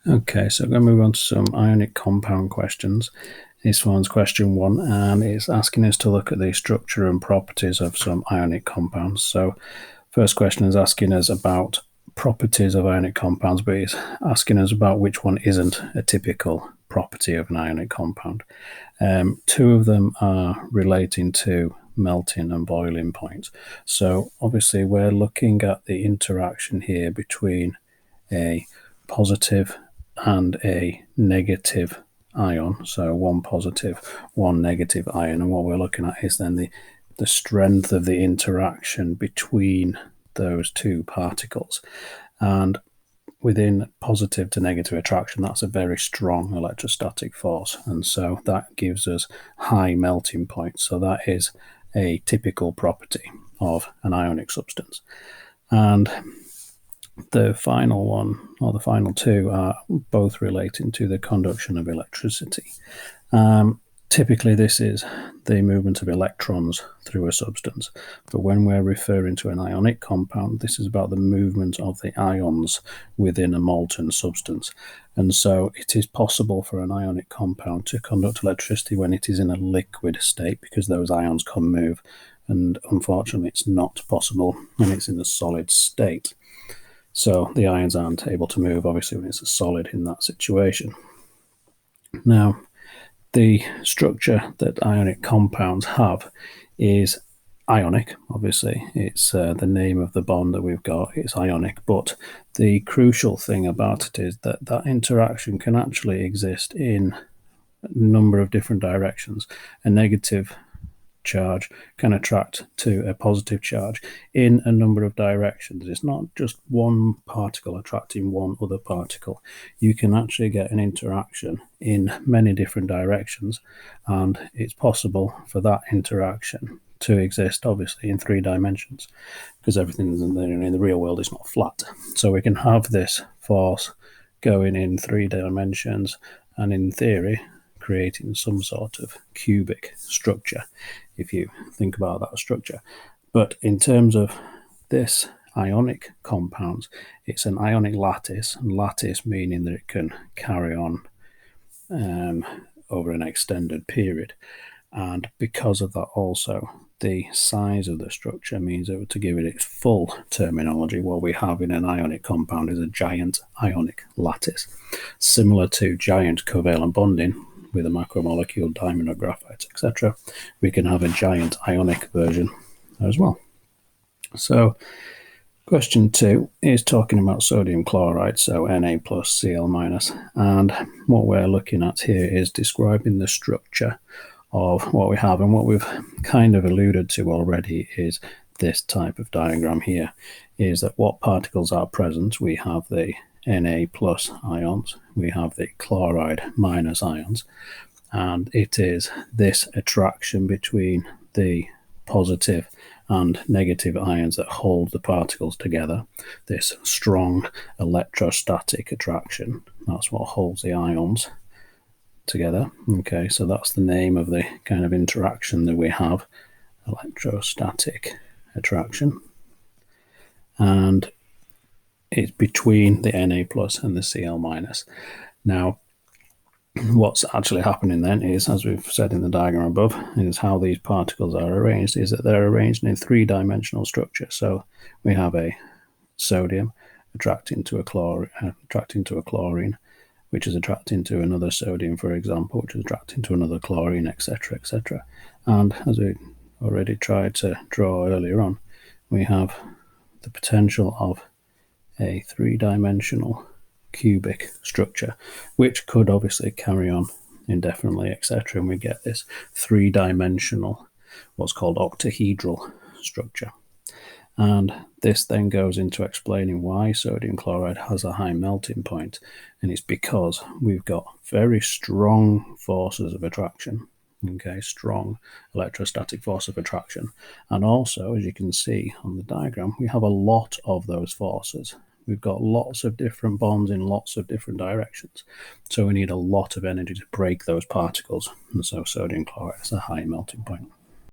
Okay, so I'm going to move on to some ionic compound questions. This one's question 1, and it's asking us to look at the structure and properties of some ionic compounds. So first question is asking us about properties of ionic compounds, but it's asking us about which one isn't a typical property of an ionic compound. Two of them are relating to melting and boiling points. So obviously we're looking at the interaction here between a positive and a negative ion, so one positive, one negative ion, and what we're looking at is then the strength of the interaction between those two particles. And within positive to negative attraction, that's a very strong electrostatic force, and so that gives us high melting points. So that is a typical property of an ionic substance. And the final one, or the final two, are both relating to the conduction of electricity. Typically, this is the movement of electrons through a substance, but when we're referring to an ionic compound, this is about the movement of the ions within a molten substance. And so it is possible for an ionic compound to conduct electricity when it is in a liquid state, because those ions can move, and unfortunately it's not possible when it's in a solid state. So the ions aren't able to move, obviously, when it's a solid in that situation. Now, the structure that ionic compounds have is ionic. Obviously, it's the name of the bond that we've got. It's ionic, but the crucial thing about it is that that interaction can actually exist in a number of different directions. A negative charge can attract to a positive charge in a number of directions. It's not just one particle attracting one other particle. You can actually get an interaction in many different directions, and it's possible for that interaction to exist, obviously, in 3 dimensions, because everything in the real world is not flat. So we can have this force going in 3 dimensions, and in theory creating some sort of cubic structure, if you think about that structure. But in terms of this ionic compounds, it's an ionic lattice, and lattice meaning that it can carry on over an extended period. And because of that, also the size of the structure means that, to give it its full terminology, what we have in an ionic compound is a giant ionic lattice, similar to giant covalent bonding with a macromolecule, diamond or graphite, etc. We can have a giant ionic version as well. So question 2 is talking about sodium chloride, so Na plus Cl minus, and what we're looking at here is describing the structure of what we have, and what we've kind of alluded to already is this type of diagram here, is that what particles are present. We have the Na plus ions, we have the chloride minus ions, and it is this attraction between the positive and negative ions that hold the particles together, this strong electrostatic attraction. That's what holds the ions together. Okay, so that's the name of the kind of interaction that we have, electrostatic attraction, and it's between the Na plus and the Cl minus. Now, what's actually happening then is, as we've said in the diagram above, is how these particles are arranged, is that they're arranged in 3-dimensional structure. So we have a sodium attracting to a chlorine, which is attracting to another sodium, for example, which is attracting to another chlorine, etc., etc. And as we already tried to draw earlier on, we have the potential of a 3-dimensional cubic structure, which could obviously carry on indefinitely, etc., and we get this 3-dimensional, what's called octahedral structure. And this then goes into explaining why sodium chloride has a high melting point, and it's because we've got very strong forces of attraction. Okay, strong electrostatic force of attraction, and also, as you can see on the diagram, we have a lot of those forces. We've got lots of different bonds in lots of different directions, so we need a lot of energy to break those particles, and so sodium chloride has a high melting point.